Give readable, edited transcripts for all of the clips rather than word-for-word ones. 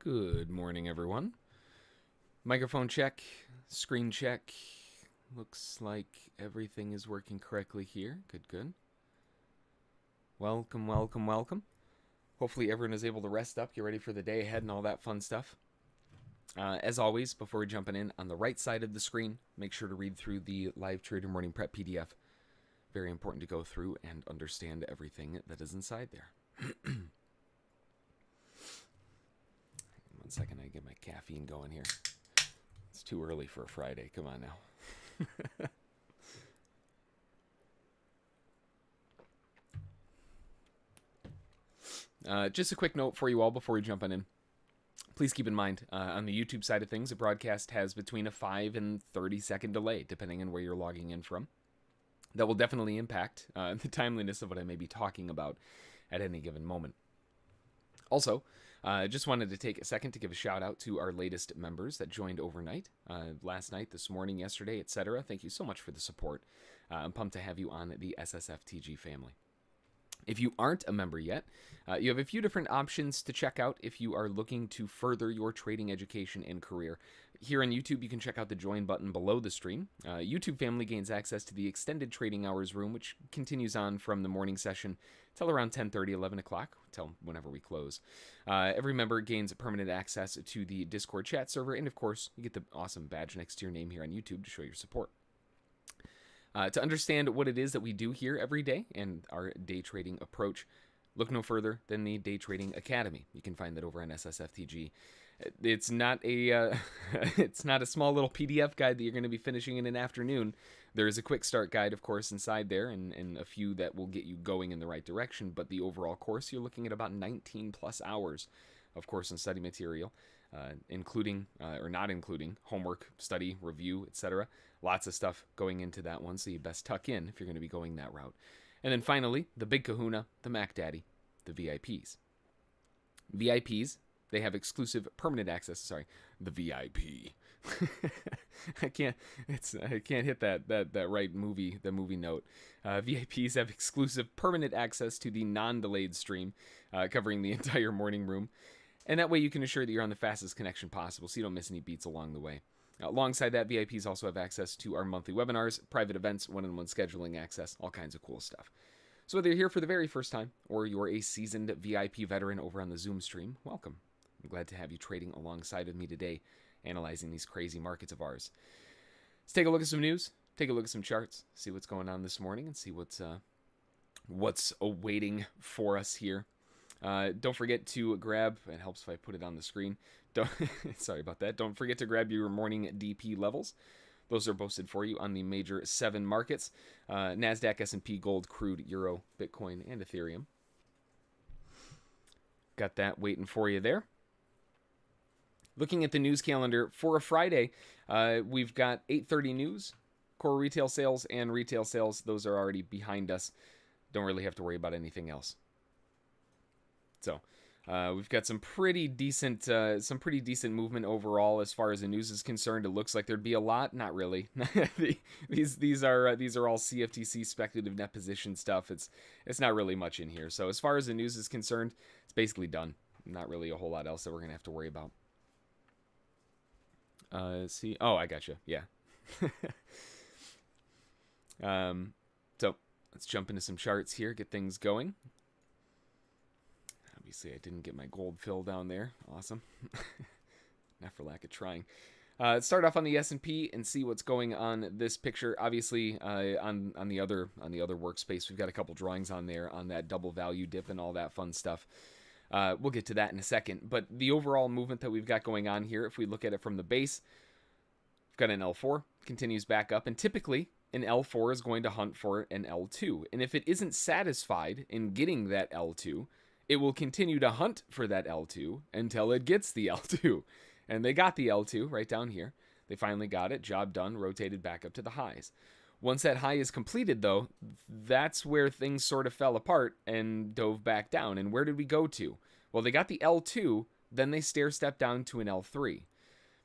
Good morning, everyone. Microphone check, screen check. Looks like everything is working correctly here. Good. Welcome. Hopefully everyone is able to rest up, get ready for the day ahead and all that fun stuff. As always, before jumping in, on the right side of the screen, make sure to read through the Live Trader Morning Prep PDF. Very important to go through and understand everything that is inside there. 1 second, I get my caffeine going here. It's too early for a Friday. Come on now. Just a quick note for you all before we jump on in. Please keep in mind, on the YouTube side of things, the broadcast has between a 5 and 30-second delay, depending on where you're logging in from. That will definitely impact the timeliness of what I may be talking about at any given moment. Also, just wanted to take a second to give a shout out to our latest members that joined overnight, last night, this morning, yesterday, etc. Thank you so much for the support. I'm pumped to have you on the SSFTG family. If you aren't a member yet, you have a few different options to check out if you are looking to further your trading education and career. Here on YouTube, you can check out the join button below the stream. YouTube family gains access to the extended trading hours room, which continues on from the morning session till around 10:30, 11 o'clock, till whenever we close. Every member gains permanent access to the Discord chat server, and of course, you get the awesome badge next to your name here on YouTube to show your support. To understand what it is that we do here every day and our day trading approach, look no further than the Day Trading Academy. You can find that over on SSFTG. It's not a it's not a small little PDF guide that you're going to be finishing in an afternoon. There is a quick start guide, of course, inside there, and a few that will get you going in the right direction. But the overall course, you're looking at about 19 plus hours of course and study material, including or not including homework, study, review, etc. Lots of stuff going into that one, so you best tuck in if you're going to be going that route. And then finally, the big kahuna, the Mac Daddy, the VIPs. VIPs, they have exclusive permanent access. Sorry, the VIP. I can't hit that right movie note. VIPs have exclusive permanent access to the non-delayed stream, covering the entire morning room, and that way you can ensure that you're on the fastest connection possible, so you don't miss any beats along the way. Alongside that, VIPs also have access to our monthly webinars, private events, one-on-one scheduling access, all kinds of cool stuff. So whether you're here for the very first time or you're a seasoned VIP veteran over on the Zoom stream, welcome. I'm glad to have you trading alongside with me today, analyzing these crazy markets of ours. Let's take a look at some news, take a look at some charts, see what's going on this morning, and see what's awaiting for us here. Don't forget to grab, it helps if I put it on the screen. Sorry about that. Don't forget to grab your morning DP levels. Those are posted for you on the major 7 markets: NASDAQ, S&P, gold, crude, euro, Bitcoin, and Ethereum. Got that waiting for you there. Looking at the news calendar for a Friday, we've got 8:30 news, core retail sales, and retail sales. Those are already behind us. Don't really have to worry about anything else. So we've got some pretty decent movement overall as far as the news is concerned. It looks like there'd be a lot, not really. these are all CFTC speculative net position stuff. It's not really much in here. So as far as the news is concerned, it's basically done. Not really a whole lot else that we're gonna have to worry about. See, oh, I gotcha. Yeah. So let's jump into some charts here, get things going. Obviously, I didn't get my gold fill down there. Awesome. Not for lack of trying. Let's start off on the S&P and see what's going on this picture. Obviously, on the other workspace, we've got a couple drawings on there on that double value dip and all that fun stuff. We'll get to that in a second. But the overall movement that we've got going on here, if we look at it from the base, we've got an L4, continues back up, and typically an L4 is going to hunt for an L2. And if it isn't satisfied in getting that L2, it will continue to hunt for that L2 until it gets the L2. And they got the L2 right down here. They finally got it. Job done. Rotated back up to the highs. Once that high is completed, though, that's where things sort of fell apart and dove back down. And where did we go to? Well, they got the L2, then they stair-stepped down to an L3.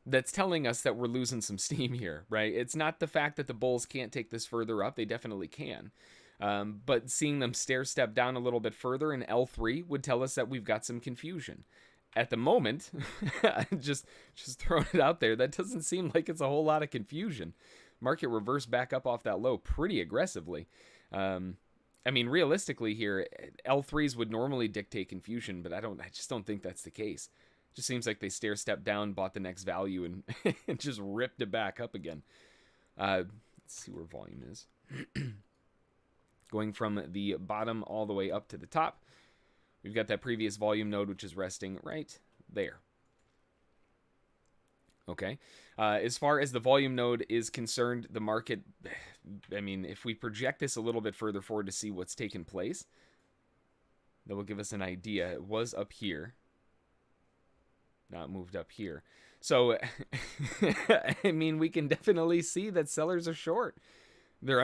That's telling us that we're losing some steam here, right? It's not the fact that the bulls can't take this further up. They definitely can. But seeing them stair step down a little bit further in L3 would tell us that we've got some confusion. at the moment, just throwing it out there, that doesn't seem like it's a whole lot of confusion. Market reversed back up off that low pretty aggressively. I mean, realistically here, L3s would normally dictate confusion, but I just don't think that's the case. It just seems like they stair-stepped down, bought the next value, and, and just ripped it back up again. Let's see where volume is. Going from the bottom all the way up to the top, we've got that previous volume node, which is resting right there. Okay. As far as the volume node is concerned, the market, I mean, if we project this a little bit further forward to see what's taken place, that will give us an idea. It was up here. Not moved up here. So, I mean, we can definitely see that sellers are short. They're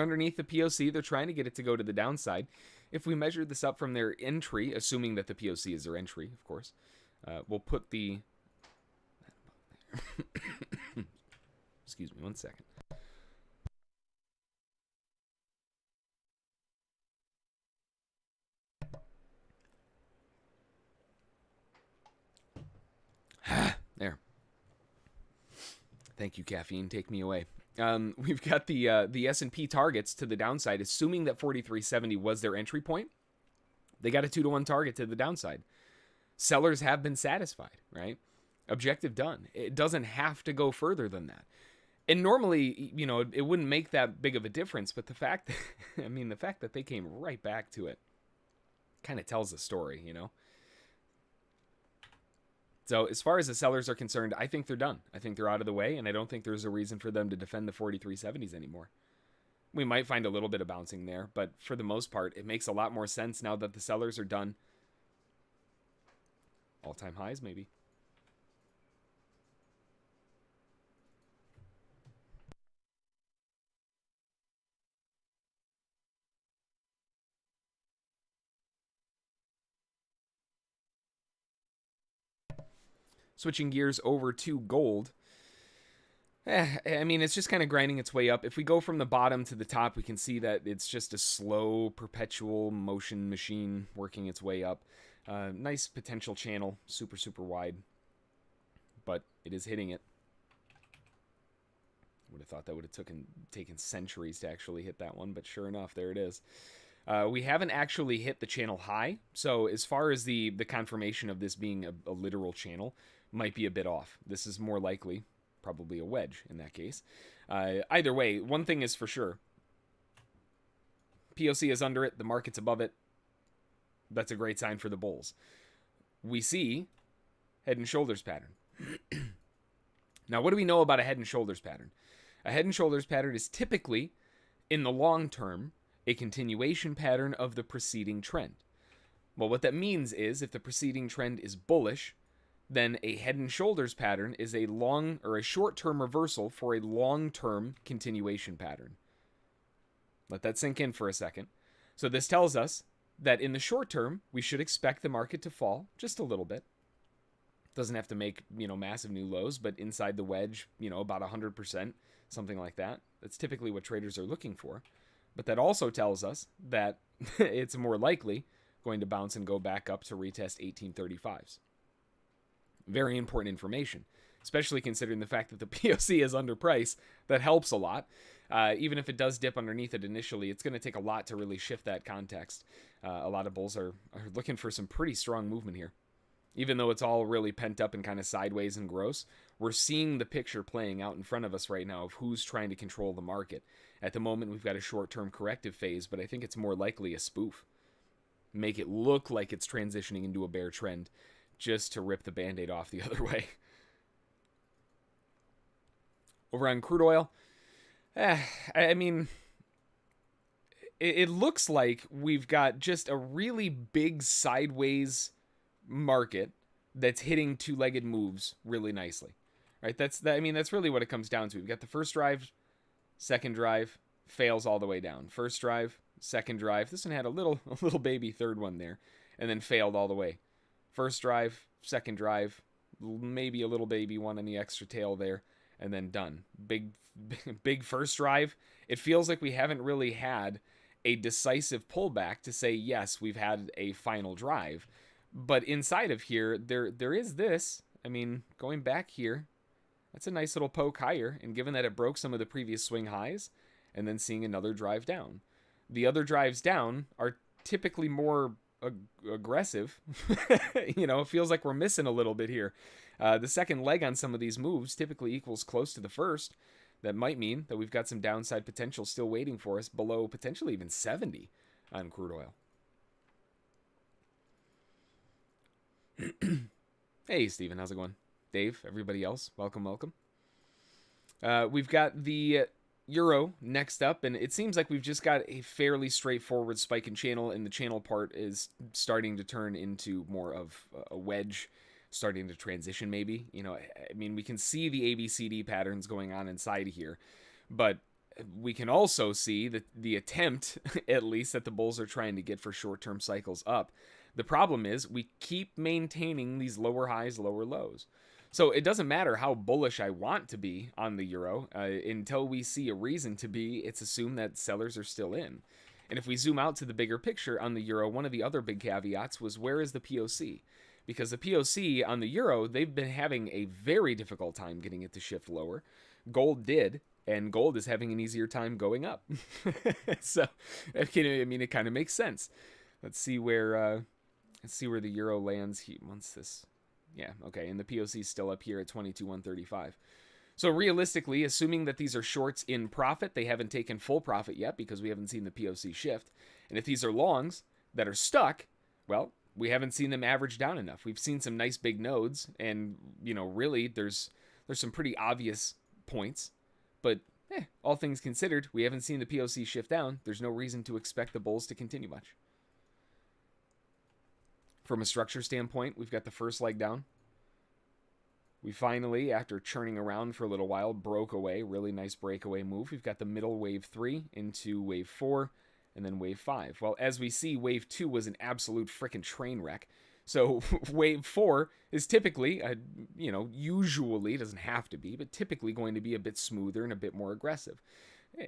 underneath the POC. They're trying to get it to go to the downside. If we measure this up from their entry, assuming that the POC is their entry, of course, we'll put the... Excuse me, 1 second. There. Thank you, caffeine. Take me away. We've got the S&P targets to the downside, assuming that 4370 was their entry point. They got a 2-to-1 target to the downside. Sellers have been satisfied, right? Objective done. It doesn't have to go further than that. And normally, you know, it wouldn't make that big of a difference, but the fact that, I mean, the fact that they came right back to it kind of tells the story, you know? So as far as the sellers are concerned, I think they're done. I think they're out of the way, and I don't think there's a reason for them to defend the 4370s anymore. We might find a little bit of bouncing there, but for the most part, it makes a lot more sense now that the sellers are done. All-time highs, maybe. Switching gears over to gold. I mean, it's just kind of grinding its way up. If we go from the bottom to the top, we can see that it's just a slow, perpetual motion machine working its way up. Nice potential channel, super, super wide. But it is hitting it. Would have thought that would have taken centuries to actually hit that one, but sure enough, there it is. We haven't actually hit the channel high, so as far as the confirmation of this being a literal channel, might be a bit off. This is more likely probably a wedge in that case. Either way, one thing is for sure. POC is under it, the market's above it. That's a great sign for the bulls. We see head and shoulders pattern. Now, what do we know about a head and shoulders pattern? A head and shoulders pattern is typically, in the long term, a continuation pattern of the preceding trend. Well, what that means is if the preceding trend is bullish, then a head and shoulders pattern is a long or a short-term reversal for a long-term continuation pattern. Let that sink in for a second. So this tells us that in the short term, we should expect the market to fall just a little bit. Doesn't have to make, you know, massive new lows, but inside the wedge, you know, about 100%, something like that. That's typically what traders are looking for. But that also tells us that it's more likely going to bounce and go back up to retest 1835s. Very important information, especially considering the fact that the POC is underpriced. That helps a lot. Even if it does dip underneath it initially, it's going to take a lot to really shift that context. A lot of bulls are looking for some pretty strong movement here. Even though it's all really pent up and kind of sideways and gross, we're seeing the picture playing out in front of us right now of who's trying to control the market. At the moment, we've got a short-term corrective phase, but I think it's more likely a spoof. Make it look like it's transitioning into a bear trend just to rip the Band-Aid off the other way. Over on crude oil, I mean, it looks like we've got just a really big sideways market that's hitting two-legged moves really nicely, right? I mean, that's really what it comes down to. We've got the first drive, second drive, fails all the way down. First drive, second drive. This one had a little baby third one there, and then failed all the way. First drive, second drive, maybe a little baby one on the extra tail there, and then done. Big first drive. It feels like we haven't really had a decisive pullback to say, yes, we've had a final drive. But inside of here, there is this. I mean, going back here, that's a nice little poke higher. And given that it broke some of the previous swing highs, and then seeing another drive down. The other drives down are typically more aggressive. You know, it feels like we're missing a little bit here. The second leg on some of these moves typically equals close to the first. That might mean that we've got some downside potential still waiting for us below potentially even 70 on crude oil. Hey, Steven, how's it going? Dave, everybody else, welcome, welcome. We've got the Euro next up, and it seems like we've just got a fairly straightforward spike in channel, and the channel part is starting to turn into more of a wedge, starting to transition maybe. You know, I mean, we can see the ABCD patterns going on inside here, but we can also see that the attempt, at least, that the bulls are trying to get for short-term cycles up. The problem is we keep maintaining these lower highs, lower lows. So it doesn't matter how bullish I want to be on the euro. Until we see a reason to be, it's assumed that sellers are still in. And if we zoom out to the bigger picture on the euro, one of the other big caveats was, where is the POC? Because the POC on the euro, they've been having a very difficult time getting it to shift lower. Gold did, and gold is having an easier time going up. So, I mean, it kind of makes sense. Let's see where the euro lands once this. Yeah, okay, and the POC is still up here at 22,135. So realistically, assuming that these are shorts in profit, they haven't taken full profit yet because we haven't seen the POC shift. And if these are longs that are stuck, well, we haven't seen them average down enough. We've seen some nice big nodes, and, you know, really, there's some pretty obvious points. But, all things considered, we haven't seen the POC shift down. There's no reason to expect the bulls to continue much. From a structure standpoint, we've got the first leg down. We finally, after churning around for a little while, broke away. Really nice breakaway move. We've got the middle wave 3 into wave 4 and then wave 5. Well, as we see, wave 2 was an absolute frickin' train wreck. So wave 4 is typically, usually, doesn't have to be, but typically going to be a bit smoother and a bit more aggressive.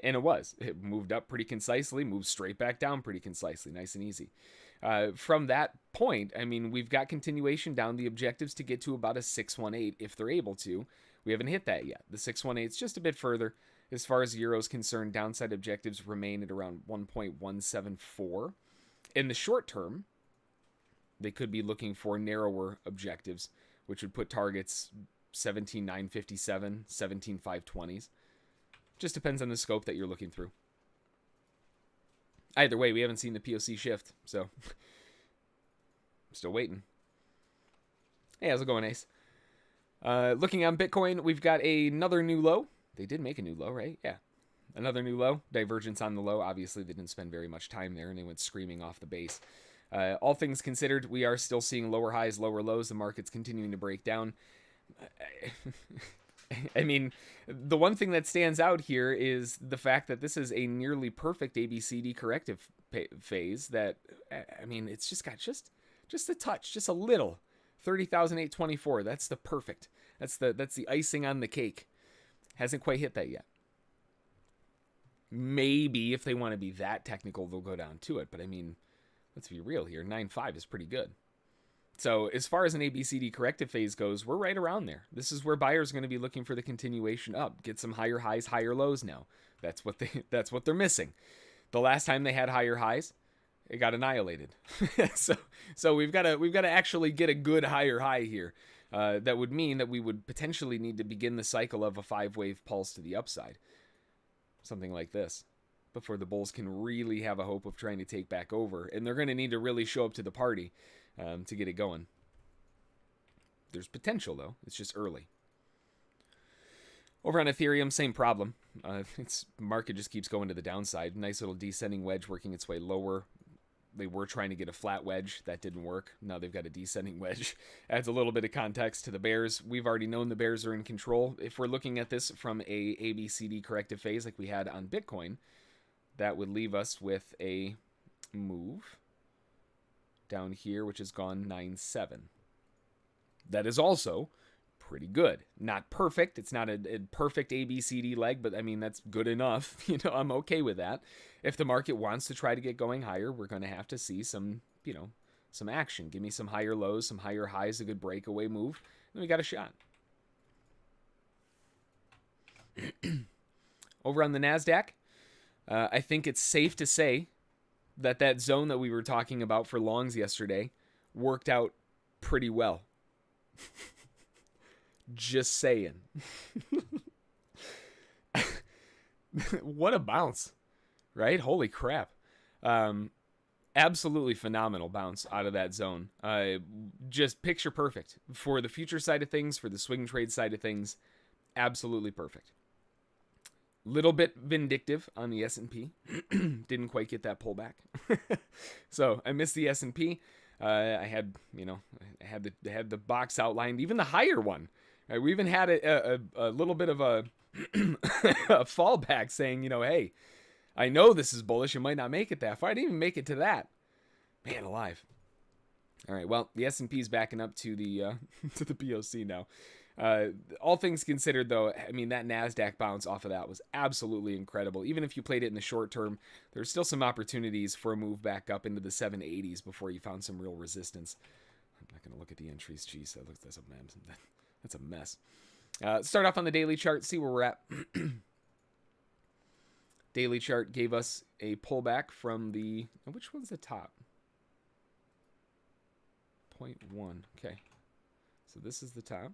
And it was. It moved up pretty concisely, moved straight back down pretty concisely, nice and easy. From that point, I mean, we've got continuation down. The objectives to get to about a 618 if they're able to. We haven't hit that yet. The 618 is just a bit further. As far as the euro is concerned, downside objectives remain at around 1.174. In the short term, they could be looking for narrower objectives, which would put targets 17,957, 17,520s. Just depends on the scope that you're looking through. Either way, we haven't seen the POC shift, so still waiting. Hey, how's it going, Ace? Looking on Bitcoin, we've got another new low. They did make a new low, right? Yeah. Another new low. Divergence on the low. Obviously, they didn't spend very much time there, and they went screaming off the base. All things considered, we are still seeing lower highs, lower lows. The market's continuing to break down. I mean, the one thing that stands out here is the fact that this is a nearly perfect ABCD corrective phase that, I mean, it's just got just a touch, just a little. 30,824, that's the perfect. That's the icing on the cake. Hasn't quite hit that yet. Maybe if they want to be that technical, they'll go down to it. But I mean, let's be real here. 9.5 is pretty good. So as far as an ABCD corrective phase goes, we're right around there. This is where buyers are going to be looking for the continuation up. Get some higher highs, higher lows now. That's what they're missing. The last time they had higher highs, it got annihilated. so we've got to actually get a good higher high here. That would mean that we would potentially need to begin the cycle of a 5-wave pulse to the upside. Something like this. Before the bulls can really have a hope of trying to take back over. And they're going to need to really show up to the party to get it going. There's potential, though. It's just early. Over on Ethereum, same problem. Its market just keeps going to the downside. Nice little descending wedge working its way lower. They were trying to get a flat wedge. That didn't work. Now they've got a descending wedge. Adds a little bit of context to the bears. We've already known the bears are in control. If we're looking at this from a ABCD corrective phase like we had on Bitcoin, that would leave us with a move down here, which has gone 9.7. That is also pretty good. Not perfect. It's not a perfect ABCD leg, but I mean, that's good enough. I'm okay with that. If the market wants to try to get going higher, we're going to have to see some, some action. Give me some higher lows, some higher highs, a good breakaway move, and we got a shot. Over on the NASDAQ, I think it's safe to say that that zone that we were talking about for longs yesterday worked out pretty well. Just saying. What a bounce, right? Holy crap. Absolutely phenomenal bounce out of that zone. Just picture perfect for the future side of things, for the swing trade side of things. Absolutely perfect. Little bit vindictive on the S&P. Didn't quite get that pullback. So I missed the S&P. I had the box outlined, even the higher one. We even had a little bit of a fallback saying, hey, I know this is bullish. You might not make it that far. I didn't even make it to that. Man alive. All right, well, the S&P is backing up to the to the POC now. All things considered, though, I mean, that NASDAQ bounce off of that was absolutely incredible. Even if you played it in the short term, there's still some opportunities for a move back up into the 780s before you found some real resistance. I'm not going to look at the entries. Jeez, that's a mess. Start off on the daily chart, see where we're at. Daily chart gave us a pullback from the... Which one's the top? 0.1. Okay. So this is the top.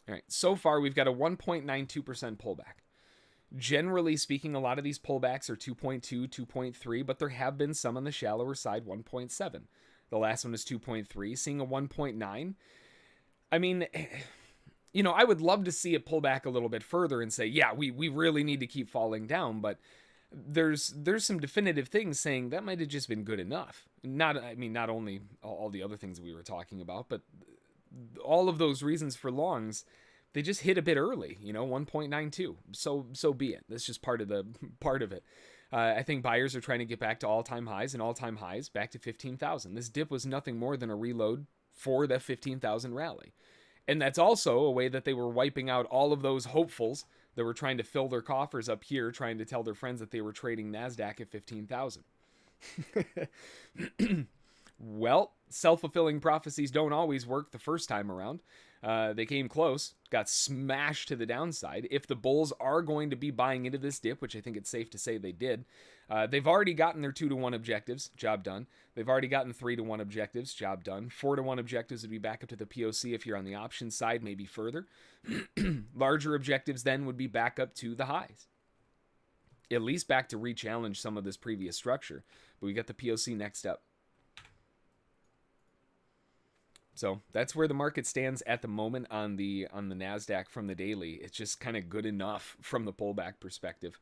All right, so far we've got a 1.92% pullback. Generally speaking, a lot of these pullbacks are 2.2, 2.3, but there have been some on the shallower side, 1.7. The last one is 2.3, seeing a 1.9. I mean, I would love to see it pull back a little bit further and say, yeah, we really need to keep falling down, but there's some definitive things saying that might have just been good enough. Not only all the other things we were talking about, but all of those reasons for longs, they just hit a bit early, 1.92. So be it. That's just part of it. I think buyers are trying to get back to all-time highs, and all-time highs back to 15,000. This dip was nothing more than a reload for the 15,000 rally. And that's also a way that they were wiping out all of those hopefuls that were trying to fill their coffers up here, trying to tell their friends that they were trading NASDAQ at 15,000. Well, self-fulfilling prophecies don't always work the first time around. They came close, got smashed to the downside. If the bulls are going to be buying into this dip, which I think it's safe to say they did, they've already gotten their 2-to-1 objectives, job done. They've already gotten 3-to-1 objectives, job done. 4-to-1 objectives would be back up to the POC if you're on the options side, maybe further. Larger objectives then would be back up to the highs. At least back to re-challenge some of this previous structure. But we got the POC next up. So that's where the market stands at the moment on the NASDAQ from the daily. It's just kind of good enough from the pullback perspective.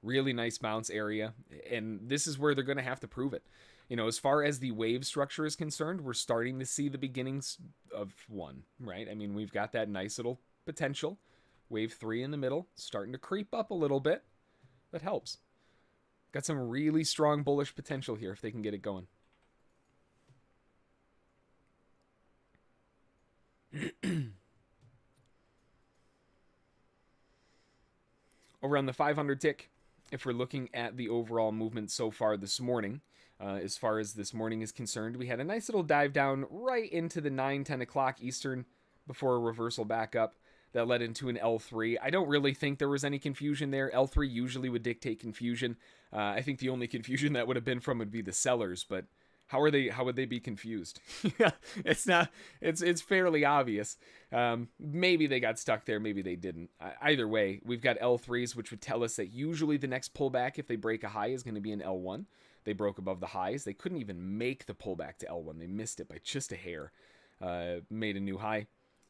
Really nice bounce area. And this is where they're going to have to prove it. As far as the wave structure is concerned, we're starting to see the beginnings of one, right? I mean, we've got that nice little potential. Wave 3 in the middle, starting to creep up a little bit. That helps. Got some really strong bullish potential here if they can get it going. Over on the 500 tick, if we're looking at the overall movement so far this morning, as far as this morning is concerned, we had a nice little dive down right into the 10 o'clock Eastern before a reversal back up that led into an L3. I don't really think there was any confusion there. L3 usually would dictate confusion. I think the only confusion that would have been from would be the sellers, but how would they be confused? It's fairly obvious. Maybe they got stuck there, maybe they didn't. Either way, we've got L3s, which would tell us that usually the next pullback, if they break a high, is going to be an L1. They broke above the highs. They couldn't even make the pullback to L1. They missed it by just a hair. Made a new high.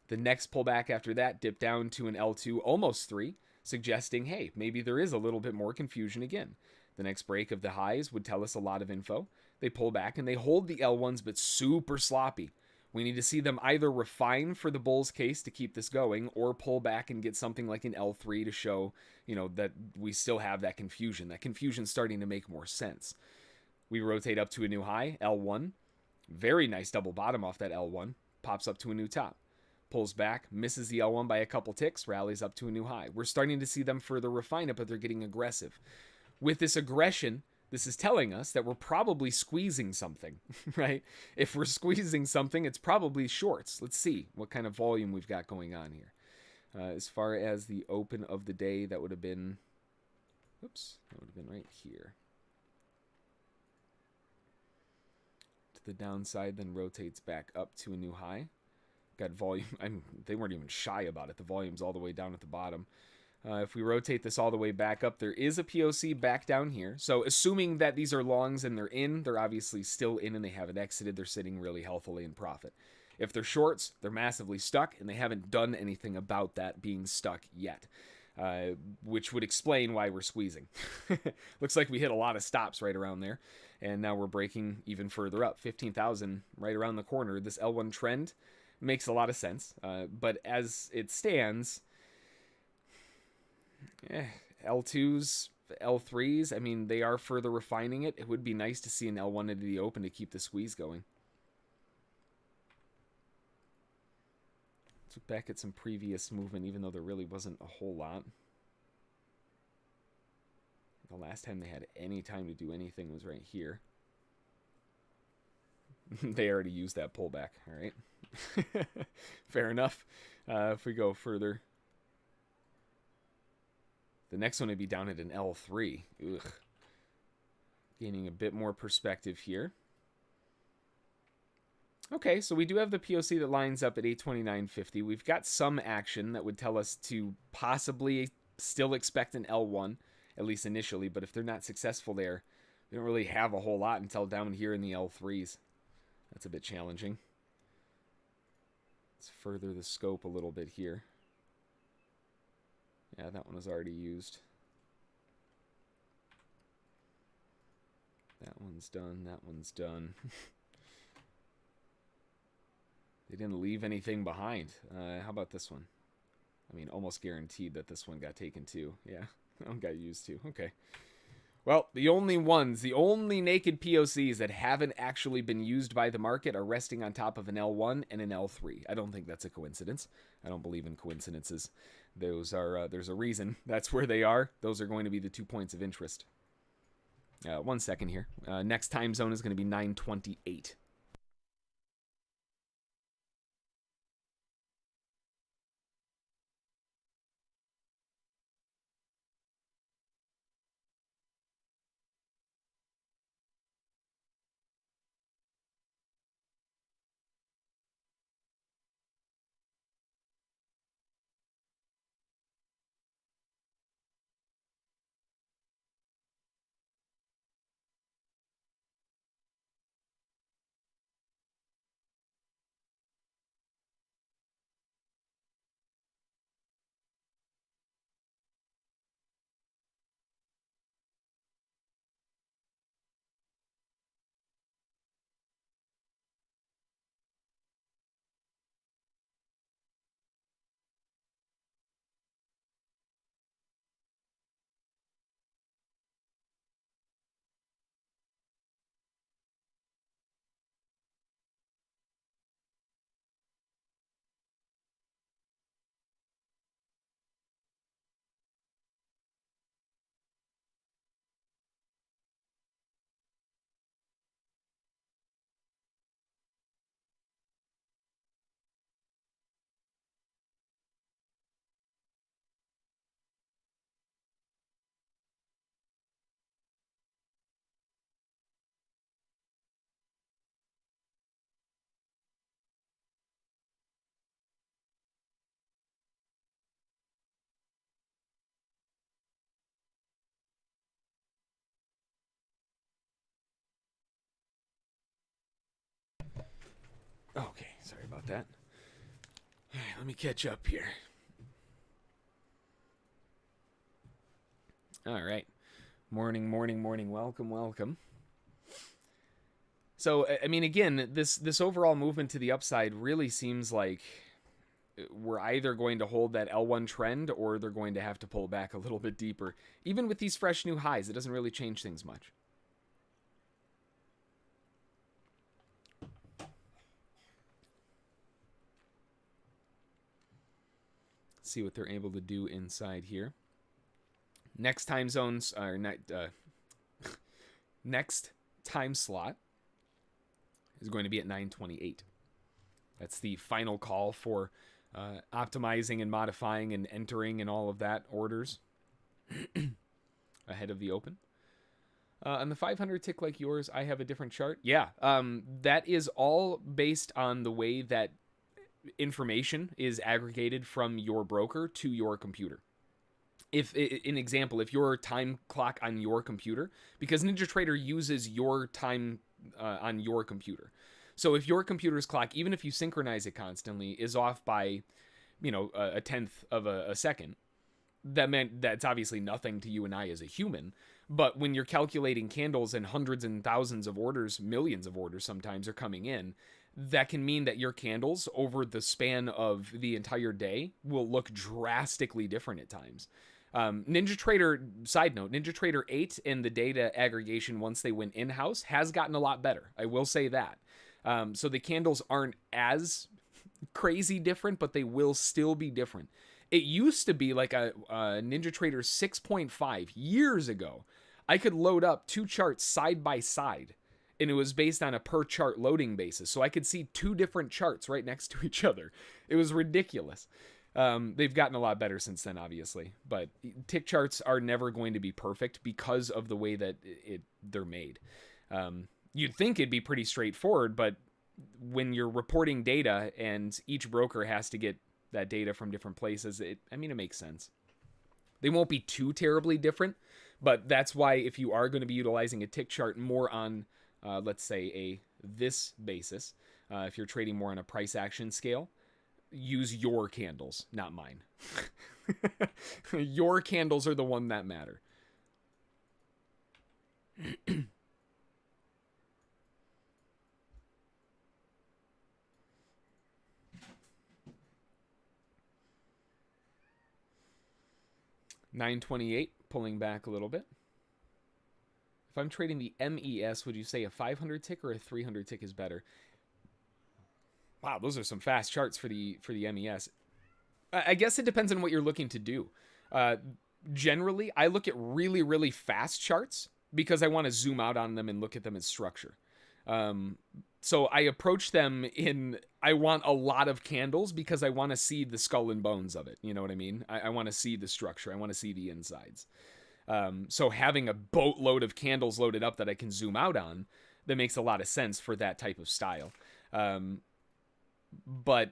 The next pullback after that dipped down to an L2, almost 3, suggesting, hey, maybe there is a little bit more confusion again. The next break of the highs would tell us a lot of info. They pull back and they hold the L1s, but super sloppy. We need to see them either refine for the bulls case to keep this going or pull back and get something like an L3 to show, that we still have that confusion. That confusion's starting to make more sense. We rotate up to a new high, L1. Very nice double bottom off that L1. Pops up to a new top. Pulls back, misses the L1 by a couple ticks, rallies up to a new high. We're starting to see them further refine it, but they're getting aggressive. With this aggression, This is telling us that we're probably squeezing something, right? If we're squeezing something, it's probably shorts. Let's see what kind of volume we've got going on here. As far as the open of the day, that would have been, oops, that would have been right here. To the downside, then rotates back up to a new high. Got volume, they weren't even shy about it. The volume's all the way down at the bottom. If we rotate this all the way back up, there is a POC back down here. So assuming that these are longs and they're in, they're obviously still in and they haven't exited. They're sitting really healthily in profit. If they're shorts, they're massively stuck and they haven't done anything about that being stuck yet, which would explain why we're squeezing. Looks like we hit a lot of stops right around there, and now we're breaking even further up. 15,000 right around the corner. This L1 trend makes a lot of sense, but as it stands, L2s, L3s, I mean, they are further refining it. It would be nice to see an L1 into the open to keep the squeeze going. Let's look back at some previous movement, even though there really wasn't a whole lot. The last time they had any time to do anything was right here. They already used that pullback, all right? Fair enough. If we go further, the next one would be down at an L3. Ugh. Gaining a bit more perspective here. Okay, so we do have the POC that lines up at 829.50. We've got some action that would tell us to possibly still expect an L1, at least initially, but if they're not successful there, we don't really have a whole lot until down here in the L3s. That's a bit challenging. Let's further the scope a little bit here. Yeah, that one was already used. That one's done. That one's done. They didn't leave anything behind. How about this one? I mean, almost guaranteed that this one got taken too. Yeah, that one got used too. Okay. Well, the only naked POCs that haven't actually been used by the market are resting on top of an L1 and an L3. I don't think that's a coincidence. I don't believe in coincidences. Those are there's a reason that's where they are. Those are going to be the 2 points of interest. 1 second here. Next time zone is going to be 9:28. Okay, sorry about that. All right, let me catch up here. All right. Morning, morning, morning. Welcome, welcome. So, I mean, again, this overall movement to the upside really seems like we're either going to hold that L1 trend or they're going to have to pull back a little bit deeper. Even with these fresh new highs, it doesn't really change things much. See what they're able to do inside here. Next time zones are not next time slot is going to be at 9:28. That's the final call for optimizing and modifying and entering and all of that orders ahead of the open. On the 500 tick like yours, I have a different chart. Yeah, that is all based on the way that information is aggregated from your broker to your computer. If, an example, if your time clock on your computer, because NinjaTrader uses your time on your computer. So if your computer's clock, even if you synchronize it constantly, is off by, a tenth of a second, that's obviously nothing to you and I as a human. But when you're calculating candles and hundreds and thousands of orders, millions of orders sometimes are coming in, that can mean that your candles over the span of the entire day will look drastically different at times. NinjaTrader, side note, NinjaTrader 8 and the data aggregation once they went in-house has gotten a lot better. I will say that. So the candles aren't as crazy different, but they will still be different. It used to be like a NinjaTrader 6.5 years ago. I could load up two charts side by side, and it was based on a per chart loading basis. So I could see two different charts right next to each other. It was ridiculous. They've gotten a lot better since then, obviously, but tick charts are never going to be perfect because of the way that they're made. You'd think it'd be pretty straightforward, but when you're reporting data and each broker has to get that data from different places, it makes sense. They won't be too terribly different, but that's why if you are going to be utilizing a tick chart more on, let's say, this basis, if you're trading more on a price action scale, use your candles, not mine. Your candles are the one that matter. $9.28, pulling back a little bit. If I'm trading the MES, would you say a 500 tick or a 300 tick is better? Wow, those are some fast charts for the MES. I guess it depends on what you're looking to do. Generally, I look at really, really fast charts because I want to zoom out on them and look at them as structure. So I approach them I want a lot of candles because I want to see the skull and bones of it. You know what I mean? I want to see the structure. I want to see the insides. So having a boatload of candles loaded up that I can zoom out on, that makes a lot of sense for that type of style. But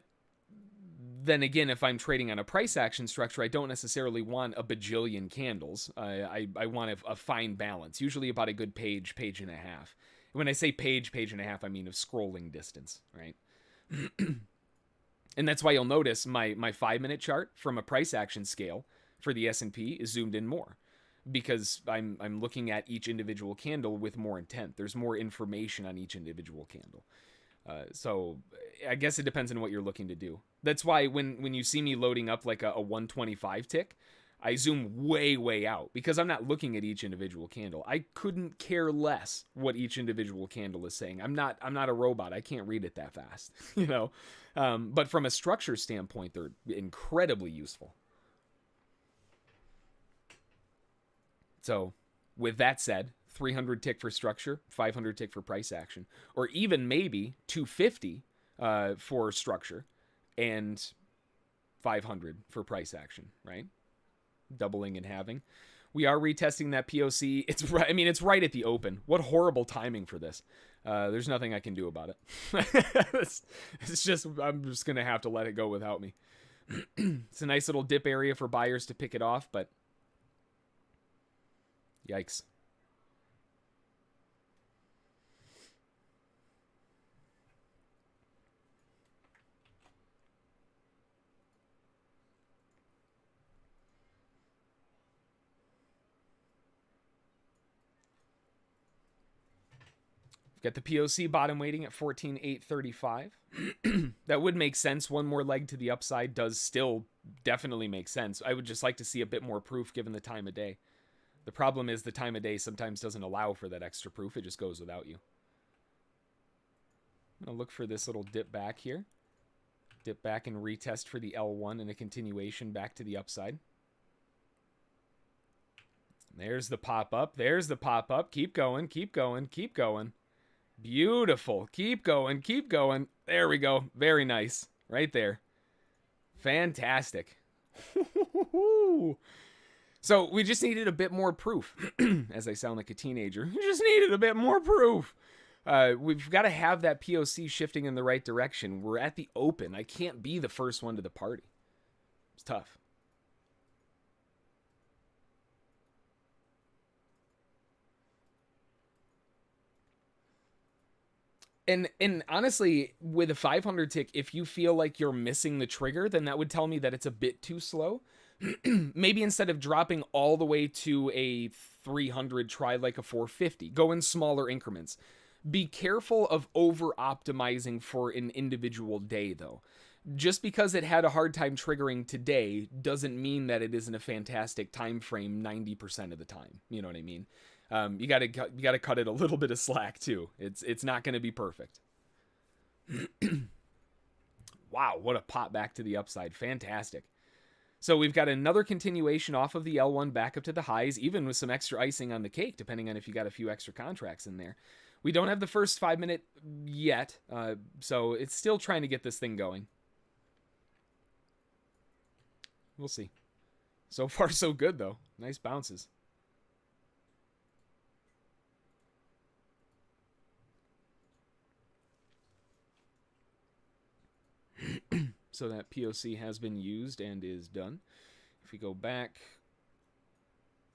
then again, if I'm trading on a price action structure, I don't necessarily want a bajillion candles. I want a fine balance, usually about a good page and a half. When I say page and a half, I mean of scrolling distance, right? And that's why you'll notice my 5-minute chart from a price action scale for the S&P is zoomed in more, because I'm looking at each individual candle with more intent. There's more information on each individual candle. So I guess it depends on what you're looking to do. That's why when you see me loading up like a 125 tick, I zoom way out because I'm not looking at each individual candle. I couldn't care less what each individual candle is saying. I'm not a robot. I can't read it that fast, But from a structure standpoint, they're incredibly useful. So with that said, 300 tick for structure, 500 tick for price action, or even maybe 250 for structure and 500 for price action, right? Doubling and halving. We are retesting that POC. It's right. It's right at the open. What horrible timing for this. There's nothing I can do about it. it's just, I'm just going to have to let it go without me. It's a nice little dip area for buyers to pick it off, but yikes. Got the POC bottom weighting at 14,835. That would make sense. One more leg to the upside does still definitely make sense. I would just like to see a bit more proof given the time of day. The problem is the time of day sometimes doesn't allow for that extra proof. It just goes without you. I'm going to look for this little dip back here. Dip back and retest for the L1 and a continuation back to the upside. There's the pop-up. There's the pop-up. Keep going, keep going, keep going. Beautiful. Keep going, keep going. There we go. Very nice. Right there. Fantastic. So we just needed a bit more proof. As I sound like a teenager. We just needed a bit more proof. We've got to have that POC shifting in the right direction. We're at the open. I can't be the first one to the party. It's tough. And honestly, with a 500 tick, if you feel like you're missing the trigger, then that would tell me that it's a bit too slow. Maybe instead of dropping all the way to a 300, try like a 450. Go in smaller increments. Be careful of over-optimizing for an individual day, though. Just because it had a hard time triggering today doesn't mean that it isn't a fantastic time frame 90% of the time. You know what I mean? You gotta cut it a little bit of slack too. It's not gonna be perfect. Wow, what a pop back to the upside. Fantastic. So we've got another continuation off of the L1 back up to the highs, even with some extra icing on the cake, depending on if you got a few extra contracts in there. We don't have the first 5 minute yet, so it's still trying to get this thing going. We'll see. So far, so good, though. Nice bounces. So that POC has been used and is done. If we go back,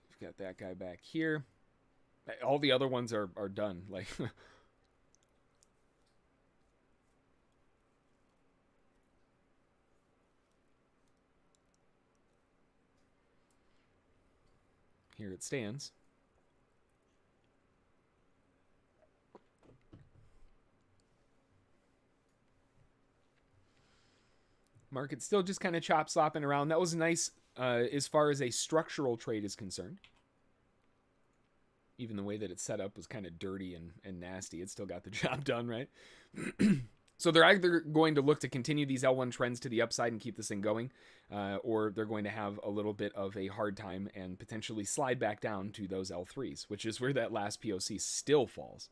we've got that guy back here. All the other ones are done. Like, here it stands. Market still just kind of chop-slopping around. That was nice as far as a structural trade is concerned. Even the way that it's set up was kind of dirty and nasty. It still got the job done, right? So they're either going to look to continue these L1 trends to the upside and keep this thing going, or they're going to have a little bit of a hard time and potentially slide back down to those L3s, which is where that last POC still falls.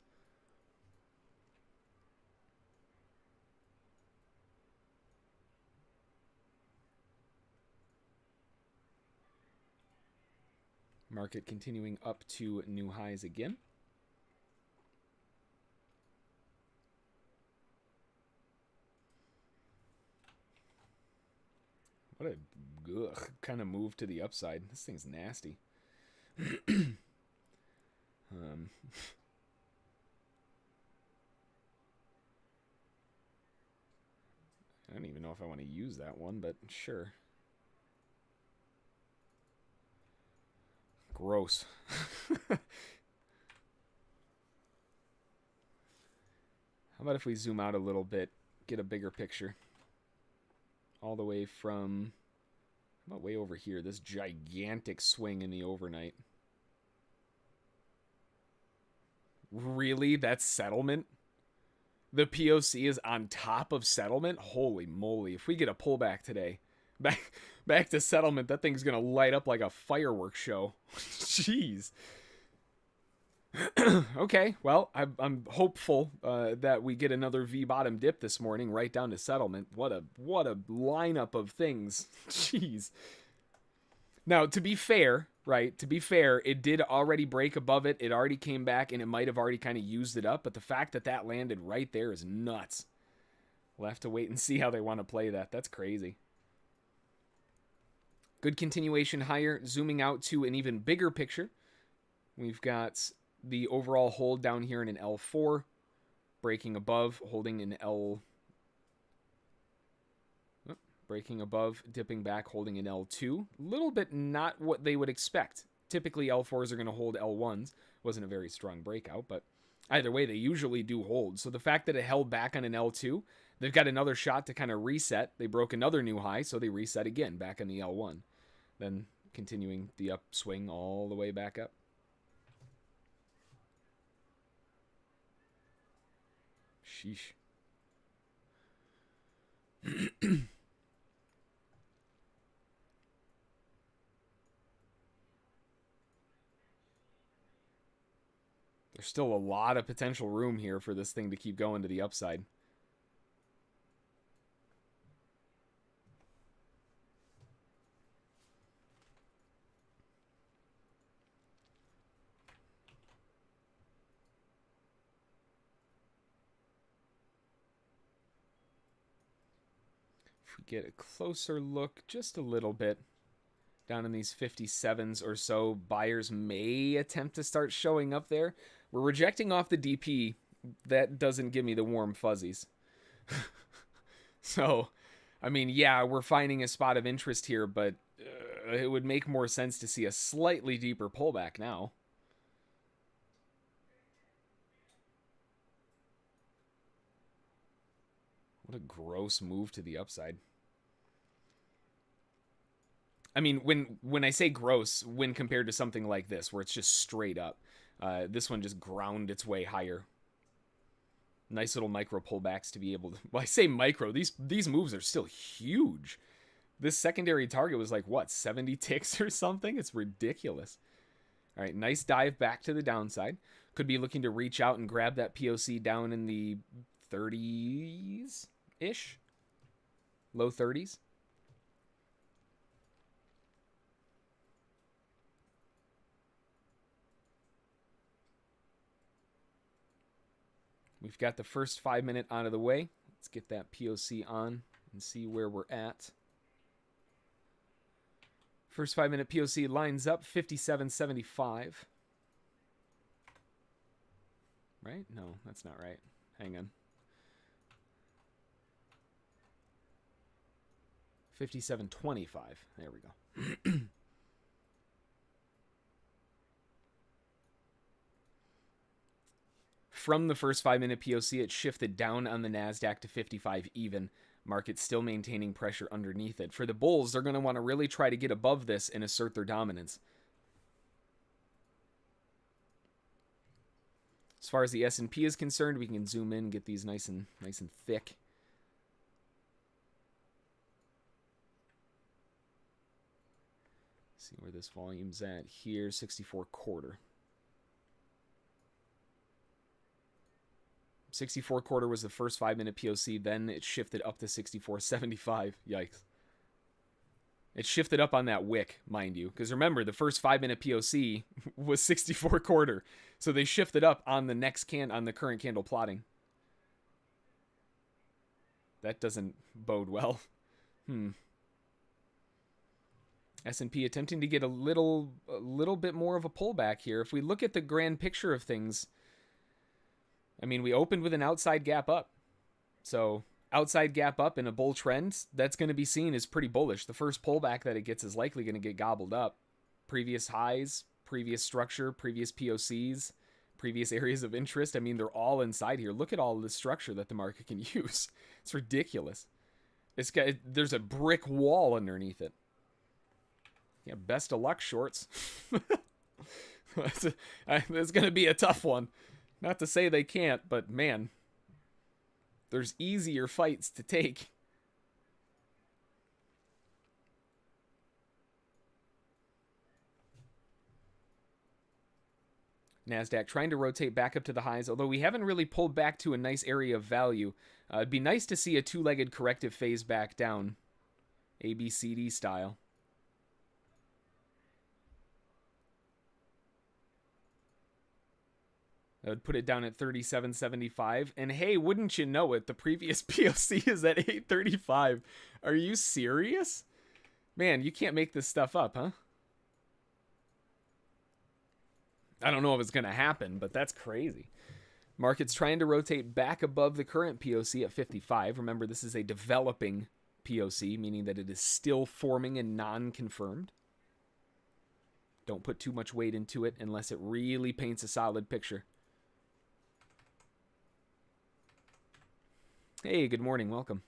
Market continuing up to new highs again. What a kind of move to the upside. This thing's nasty. I don't even know if I want to use that one, but sure. Gross. How about if we zoom out a little bit, get a bigger picture? All the way from, how about way over here, this gigantic swing in the overnight. Really? That's settlement? The POC is on top of settlement? Holy moly. If we get a pullback today, back to settlement, that thing's going to light up like a fireworks show. Jeez. Okay, well, I'm hopeful that we get another V-bottom dip this morning right down to settlement. What a lineup of things. Jeez. Now, to be fair, right, it did already break above it. It already came back, and it might have already kind of used it up, but the fact that that landed right there is nuts. We'll have to wait and see how they want to play that. That's crazy. Good continuation higher. Zooming out to an even bigger picture, we've got the overall hold down here in an L4, breaking above, holding an L, breaking above, dipping back, holding an L2. A little bit not what they would expect. Typically L4s are going to hold L1s. Wasn't a very strong breakout, but either way, they usually do hold. So the fact that it held back on an L2, they've got another shot to kind of reset. They broke another new high, so they reset again back on the L1. Then continuing the upswing all the way back up. Sheesh. There's still a lot of potential room here for this thing to keep going to the upside. If we get a closer look, just a little bit, down in these 57s or so, buyers may attempt to start showing up there. We're rejecting off the DP. That doesn't give me the warm fuzzies. So, I mean, yeah, we're finding a spot of interest here, but it would make more sense to see a slightly deeper pullback now. What a gross move to the upside. I mean, when I say gross, when compared to something like this, where it's just straight up, this one just ground its way higher. Nice little micro pullbacks to be able to... Well, I say micro. These moves are still huge. This secondary target was like, what, 70 ticks or something? It's ridiculous. All right, nice dive back to the downside. Could be looking to reach out and grab that POC down in the 30s-ish? Low 30s? We've got the first 5 minute out of the way. Let's get that POC on and see where we're at. First 5 minute POC lines up 57.75. Right? No, that's not right. Hang on. 57.25. There we go. From the first 5 minute POC, it shifted down on the NASDAQ to 55 even. Market still maintaining pressure underneath it. For the bulls, they're going to want to really try to get above this and assert their dominance. As far as the S&P is concerned, we can zoom in, get these nice and thick. See where this volume's at here, 64.25. 64.25 was the first 5 minute POC, then it shifted up to 64.75. Yikes. It shifted up on that wick, mind you, because remember, the first 5 minute POC was 64.25, so they shifted up on the next on the current candle plotting. That doesn't bode well. S&P attempting to get a little bit more of a pullback here. If we look at the grand picture of things, I mean, we opened with an outside gap up. So, outside gap up in a bull trend, that's going to be seen as pretty bullish. The first pullback that it gets is likely going to get gobbled up. Previous highs, previous structure, previous POCs, previous areas of interest. I mean, they're all inside here. Look at all of the structure that the market can use. It's ridiculous. There's a brick wall underneath it. Yeah, best of luck, shorts. It's going to be a tough one. Not to say they can't, but man, there's easier fights to take. NASDAQ trying to rotate back up to the highs, although we haven't really pulled back to a nice area of value. It'd be nice to see a two-legged corrective phase back down, ABCD style. I would put it down at 37.75. And hey, wouldn't you know it, the previous POC is at 8.35. Are you serious? Man, you can't make this stuff up, huh? I don't know if it's going to happen, but that's crazy. Market's trying to rotate back above the current POC at 55. Remember, this is a developing POC, meaning that it is still forming and non-confirmed. Don't put too much weight into it unless it really paints a solid picture. Hey, good morning. Welcome.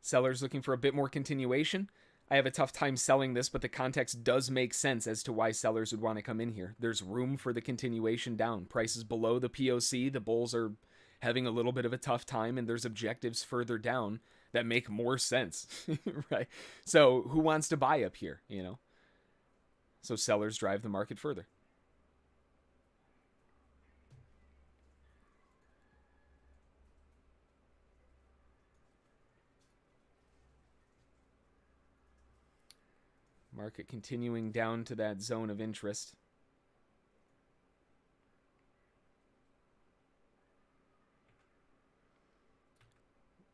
Sellers looking for a bit more continuation. I have a tough time selling this, but the context does make sense as to why sellers would want to come in here. There's room for the continuation down. Prices below the POC. The bulls are having a little bit of a tough time, and there's objectives further down that make more sense, right? So who wants to buy up here, you know? So sellers drive the market further. Market continuing down to that zone of interest.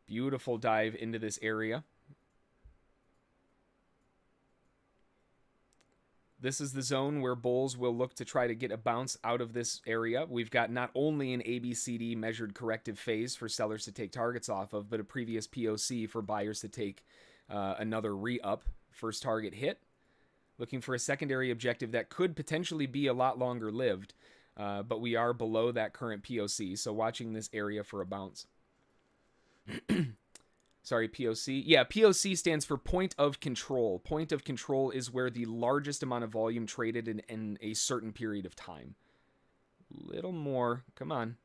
Beautiful dive into this area. This is the zone where bulls will look to try to get a bounce out of this area. We've got not only an ABCD measured corrective phase for sellers to take targets off of, but a previous POC for buyers to take another re-up. First target hit. Looking for a secondary objective that could potentially be a lot longer lived, but we are below that current POC, so watching this area for a bounce. Sorry, POC. Yeah, POC stands for point of control. Point of control is where the largest amount of volume traded in a certain period of time. Little more. Come on.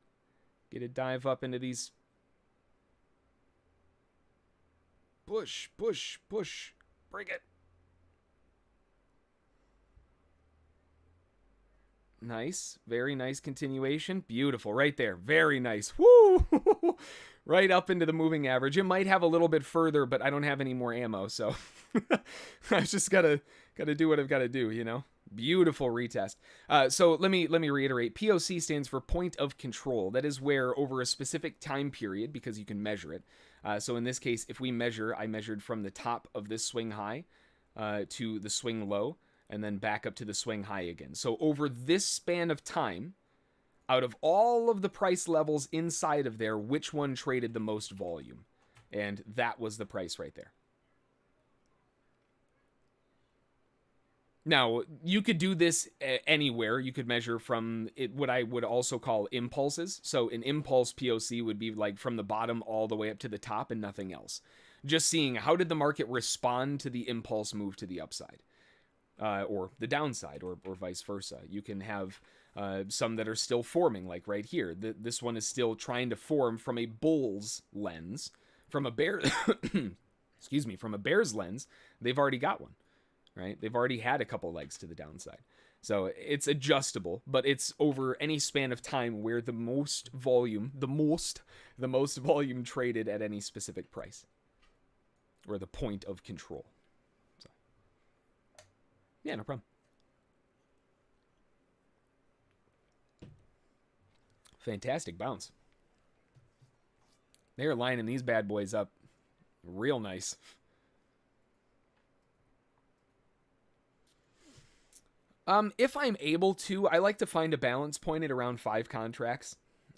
Get a dive up into these. Push, push, push. Break it. Nice. Very nice continuation. Beautiful. Right there. Very nice. Woo! Right up into the moving average. It might have a little bit further, but I don't have any more ammo, so I just gotta do what I've got to do, you know. Beautiful retest. So let me reiterate. POC stands for point of control. That is where over a specific time period, because you can measure it. So in this case, if we measure, I measured from the top of this swing high to the swing low, and then back up to the swing high again. So over this span of time, out of all of the price levels inside of there, which one traded the most volume? And that was the price right there. Now, you could do this anywhere. You could measure from what I would also call impulses. So an impulse POC would be like from the bottom all the way up to the top and nothing else. Just seeing how did the market respond to the impulse move to the upside or the downside or vice versa. You can have some that are still forming, like right here. This one is still trying to form from a bull's lens. From a bear, excuse me, from a bear's lens, they've already got one, right? They've already had a couple legs to the downside. So it's adjustable, but it's over any span of time where the most volume, the most volume traded at any specific price, or the point of control. So, yeah, no problem. Fantastic bounce. They're lining these bad boys up real nice. If I'm able to, I like to find a balance point at around 5 contracts.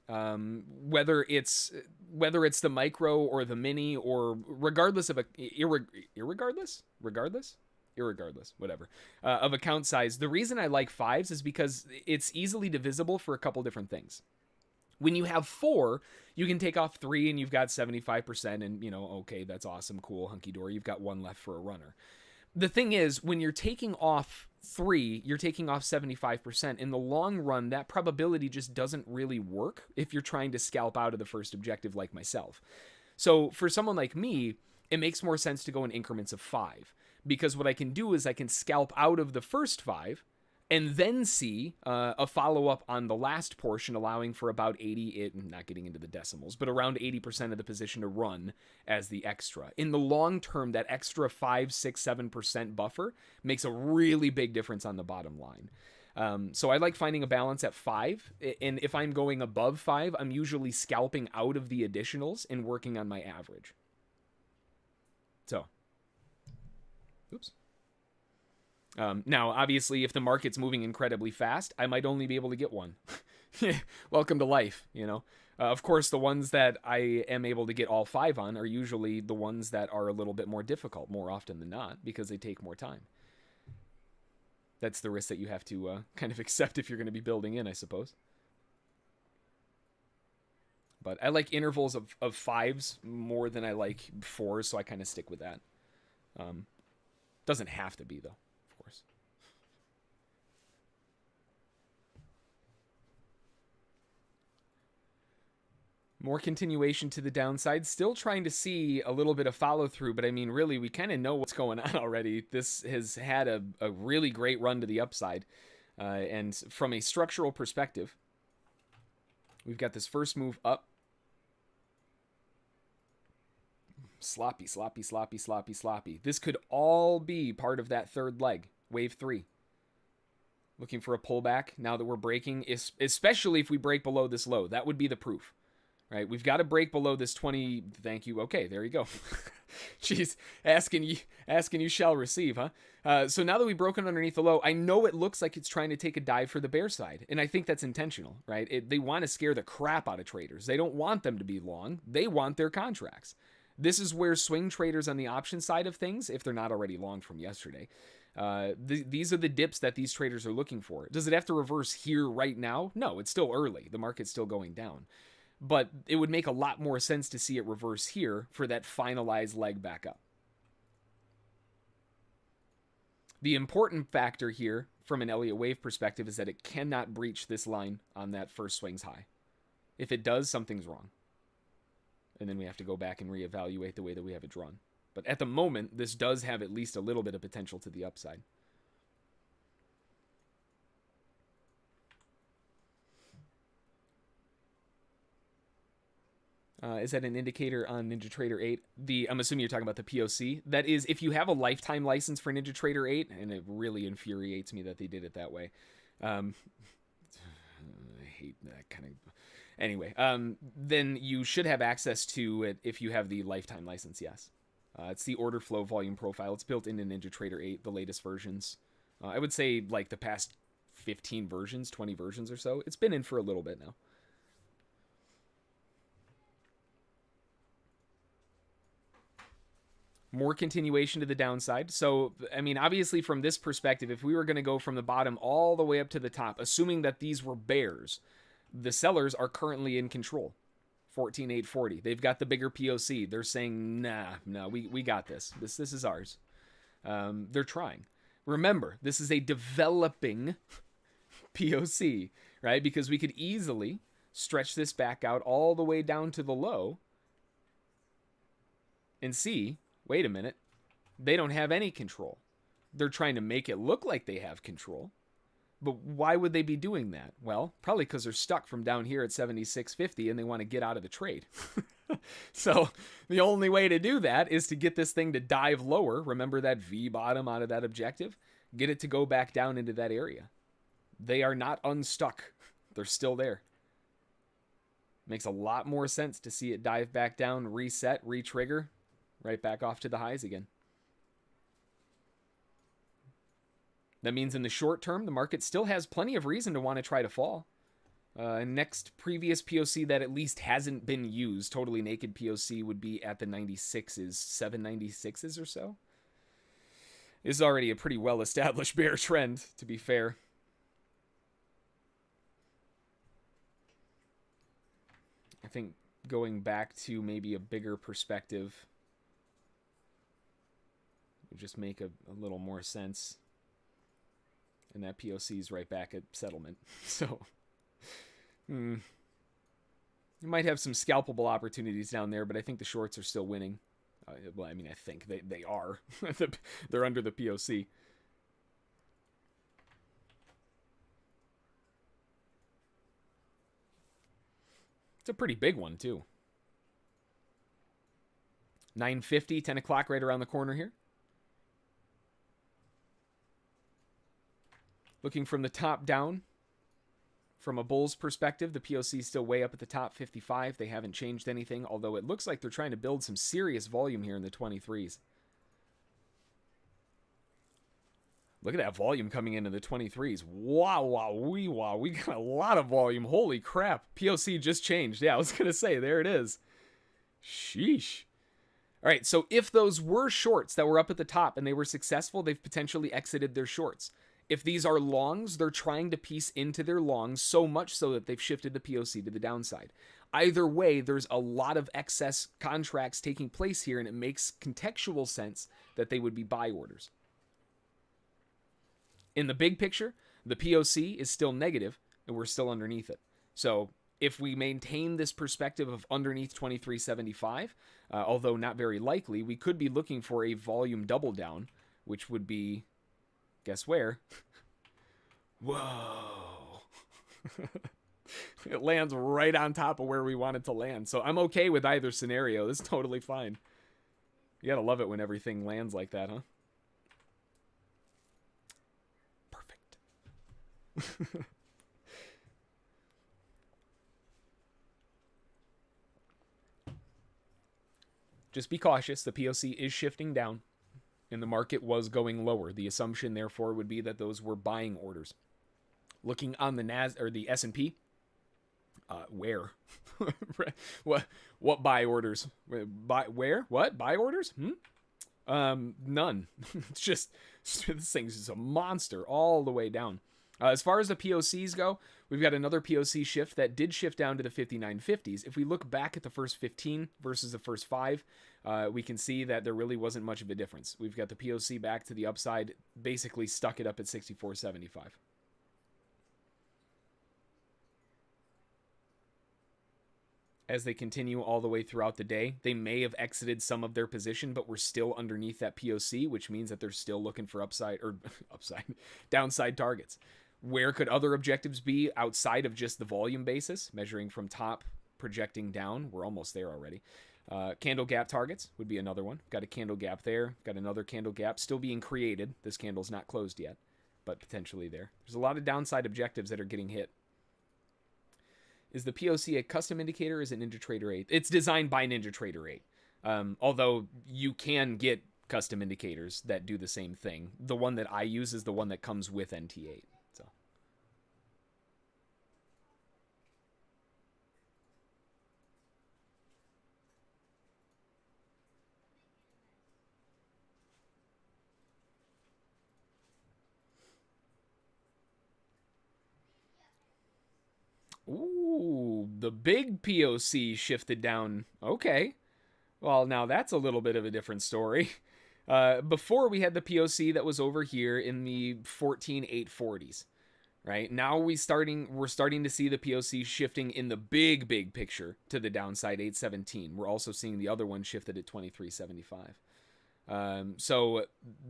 Whether it's the micro or the mini, or regardless of irregardless, whatever, of account size. The reason I like 5s is because it's easily divisible for a couple different things. When you have 4, you can take off 3 and you've got 75%, and, you know, okay, that's awesome, cool, hunky-dory, you've got 1 left for a runner. The thing is, when you're taking off 3, you're taking off 75%. In the long run, that probability just doesn't really work if you're trying to scalp out of the first objective like myself. So for someone like me, it makes more sense to go in increments of 5, because what I can do is I can scalp out of the first 5, and then see a follow-up on the last portion, allowing for about 80, not getting into the decimals, but around 80% of the position to run as the extra. In the long term, that extra 5, 6, 7% buffer makes a really big difference on the bottom line. So I like finding a balance at 5, and if I'm going above 5, I'm usually scalping out of the additionals and working on my average. So, oops. Now, obviously, if the market's moving incredibly fast, I might only be able to get 1. Welcome to life, you know. Of course, the ones that I am able to get all 5 on are usually the ones that are a little bit more difficult, more often than not, because they take more time. That's the risk that you have to kind of accept if you're going to be building in, I suppose. But I like intervals of 5s more than I like 4s, so I kind of stick with that. Doesn't have to be, though. More continuation to the downside. Still trying to see a little bit of follow through, but I mean, really, we kind of know what's going on already. This has had a really great run to the upside. And from a structural perspective, we've got this first move up. Sloppy, sloppy, sloppy, sloppy, sloppy. This could all be part of that third leg, wave 3. Looking for a pullback now that we're breaking, especially if we break below this low. That would be the proof, right? We've got to break below this 20. Thank you. Okay, there you go. Jeez, asking you shall receive, huh? So now that we've broken underneath the low, I know it looks like it's trying to take a dive for the bear side, and I think that's intentional, right? They want to scare the crap out of traders. They don't want them to be long. They want their contracts. This is where swing traders on the option side of things, if they're not already long from yesterday, these are the dips that these traders are looking for. Does it have to reverse here right now? No, it's still early. The market's still going down. But it would make a lot more sense to see it reverse here for that finalized leg back up. The important factor here from an Elliott wave perspective is that it cannot breach this line on that first swing's high. If it does, something's wrong. And then we have to go back and reevaluate the way that we have it drawn. But at the moment, this does have at least a little bit of potential to the upside. Is that an indicator on NinjaTrader 8? I'm assuming you're talking about the POC. That is, if you have a lifetime license for NinjaTrader 8, and it really infuriates me that they did it that way. I hate that kind of... Anyway, then you should have access to it if you have the lifetime license, yes. It's the order flow volume profile. It's built into NinjaTrader 8, the latest versions. I would say like the past 15 versions, 20 versions or so. It's been in for a little bit now. More continuation to the downside. So, I mean, obviously from this perspective, if we were going to go from the bottom all the way up to the top, assuming that these were bears, the sellers are currently in control. 14,840. They've got the bigger POC. They're saying, nah, we got this. This is ours. They're trying. Remember, this is a developing POC, right? Because we could easily stretch this back out all the way down to the low and see, wait a minute, they don't have any control. They're trying to make it look like they have control. But why would they be doing that? Well, probably because they're stuck from down here at 76.50 and they want to get out of the trade. So the only way to do that is to get this thing to dive lower. Remember that V bottom out of that objective? Get it to go back down into that area. They are not unstuck. They're still there. Makes a lot more sense to see it dive back down, reset, re-trigger, right back off to the highs again. That means in the short term, the market still has plenty of reason to want to try to fall. Next previous POC that at least hasn't been used, totally naked POC, would be at the 96s, 796s or so. This is already a pretty well-established bear trend, to be fair. I think going back to maybe a bigger perspective would just make a little more sense. And that POC is right back at settlement. So, you might have some scalpable opportunities down there, but I think the shorts are still winning. Well, I mean, I think they are. They're under the POC. It's a pretty big one, too. 9:50, 10 o'clock right around the corner here. Looking from the top down, from a bull's perspective, the POC is still way up at the top, 55. They haven't changed anything, although it looks like they're trying to build some serious volume here in the 23s. Look at that volume coming into the 23s. Wow, wow. We got a lot of volume. Holy crap. POC just changed. Yeah, I was going to say, there it is. Sheesh. All right, so if those were shorts that were up at the top and they were successful, they've potentially exited their shorts. If these are longs, they're trying to piece into their longs so much so that they've shifted the POC to the downside. Either way, there's a lot of excess contracts taking place here, and it makes contextual sense that they would be buy orders. In the big picture, the POC is still negative, and we're still underneath it. So if we maintain this perspective of underneath 2375, although not very likely, we could be looking for a volume double down, which would be... guess where? Whoa. It lands right on top of where we want it to land. So I'm okay with either scenario. This is totally fine. You gotta love it when everything lands like that, huh? Perfect. Just be cautious. The POC is shifting down, and the market was going lower. The assumption, therefore, would be that those were buying orders. Looking on the or the S&P, where? What buy orders? Where? What buy orders? None. It's just this thing's just a monster all the way down. As far as the POCs go, we've got another POC shift that did shift down to the 5950s. If we look back at the first 15 versus the first 5, we can see that there really wasn't much of a difference. We've got the POC back to the upside, basically stuck it up at 64.75. As they continue all the way throughout the day, they may have exited some of their position, but we're still underneath that POC, which means that they're still looking for downside targets. Where could other objectives be outside of just the volume basis, measuring from top, projecting down? We're almost there already. Candle gap targets would be another one. Got a candle gap there. Got another candle gap still being created. This candle's not closed yet, but potentially there. There's a lot of downside objectives that are getting hit. Is the POC a custom indicator? Is it NinjaTrader 8? It's designed by NinjaTrader 8. Although you can get custom indicators that do the same thing. The one that I use is the one that comes with NT8. So. Ooh, the big POC shifted down. Okay. Well, now that's a little bit of a different story. Before we had the POC that was over here in the 14,840s, right? Now we're starting to see the POC shifting in the big picture to the downside 817. We're also seeing the other one shifted at 2375. So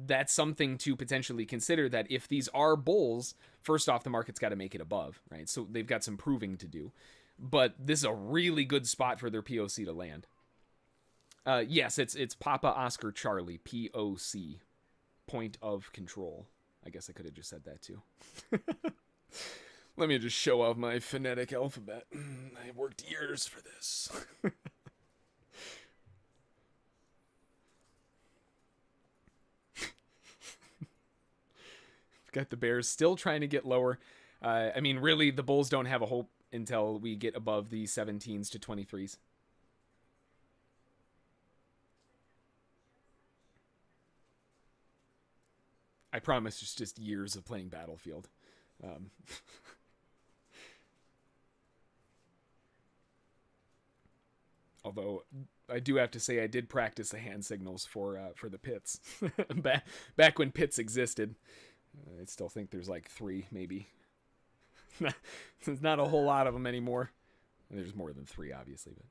that's something to potentially consider, that if these are bulls, first off, the market's got to make it above, right? So they've got some proving to do, but this is a really good spot for their POC to land. Yes, it's Papa Oscar Charlie, POC, point of control. I guess I could have just said that too. Let me just show off my phonetic alphabet. I worked years for this. Got the bears still trying to get lower. I mean, really, the bulls don't have a hope until we get above the 17s to 23s. I promise it's just years of playing Battlefield. Although I do have to say I did practice the hand signals for the pits back when pits existed. I still think there's like 3, maybe. There's not a whole lot of them anymore. There's more than 3, obviously, but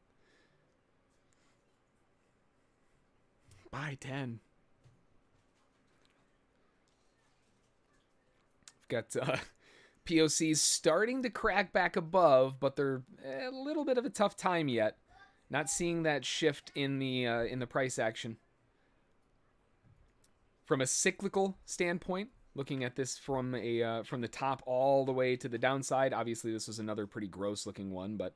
buy 10. We've got POCs starting to crack back above, but they're a little bit of a tough time yet. Not seeing that shift in the price action. From a cyclical standpoint, looking at this from the top all the way to the downside, obviously this was another pretty gross looking one, but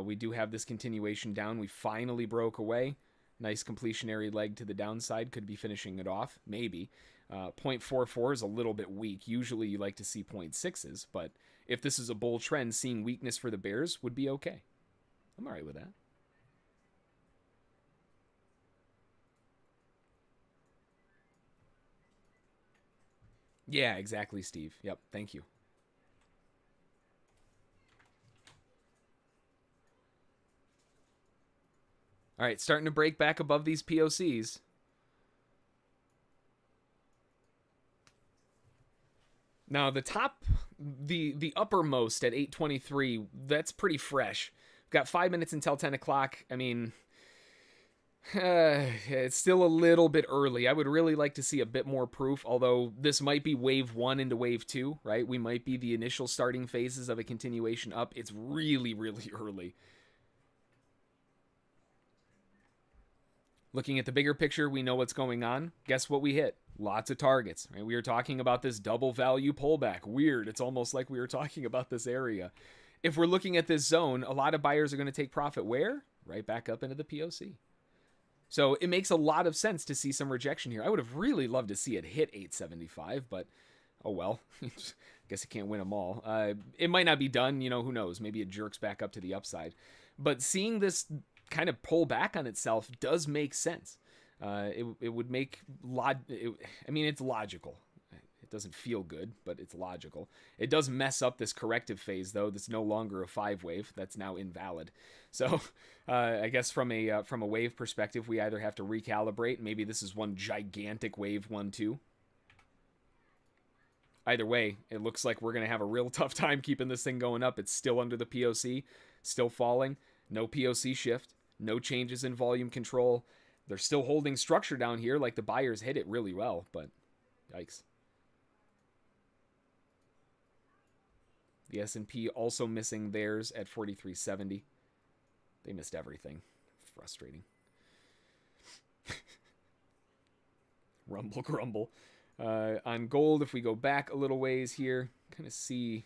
we do have this continuation down. We finally broke away. Nice completionary leg to the downside. Could be finishing it off, maybe. 0.44 is a little bit weak. Usually you like to see 0.6s, but if this is a bull trend, seeing weakness for the bears would be okay. I'm all right with that. Yeah, exactly, Steve. Yep, thank you. All right, starting to break back above these POCs. Now, the top, the uppermost at 823, that's pretty fresh. We've got 5 minutes until 10 o'clock. I mean, it's still a little bit early. I would really like to see a bit more proof, although this might be wave 1 into wave 2, right? We might be the initial starting phases of a continuation up. It's really, really early. Looking at the bigger picture, we know what's going on. Guess what we hit? Lots of targets. Right? We were talking about this double value pullback. Weird. It's almost like we were talking about this area. If we're looking at this zone, a lot of buyers are going to take profit. Where? Right back up into the POC. So it makes a lot of sense to see some rejection here. I would have really loved to see it hit 875, but oh well. I guess it can't win them all. It might not be done. You know, who knows? Maybe it jerks back up to the upside. But seeing this kind of pull back on itself does make sense. It would make I mean, it's logical. It doesn't feel good, but it's logical. It does mess up this corrective phase, though. That's no longer a 5 wave. That's now invalid. So I guess from a wave perspective, we either have to recalibrate. Maybe this is one gigantic wave 1-2. Either way, it looks like we're going to have a real tough time keeping this thing going up. It's still under the POC, still falling. No POC shift, no changes in volume control. They're still holding structure down here, like the buyers hit it really well, but yikes. The S&P also missing theirs at 4370. They missed everything. Frustrating. Rumble grumble. On gold, if we go back a little ways here, kind of see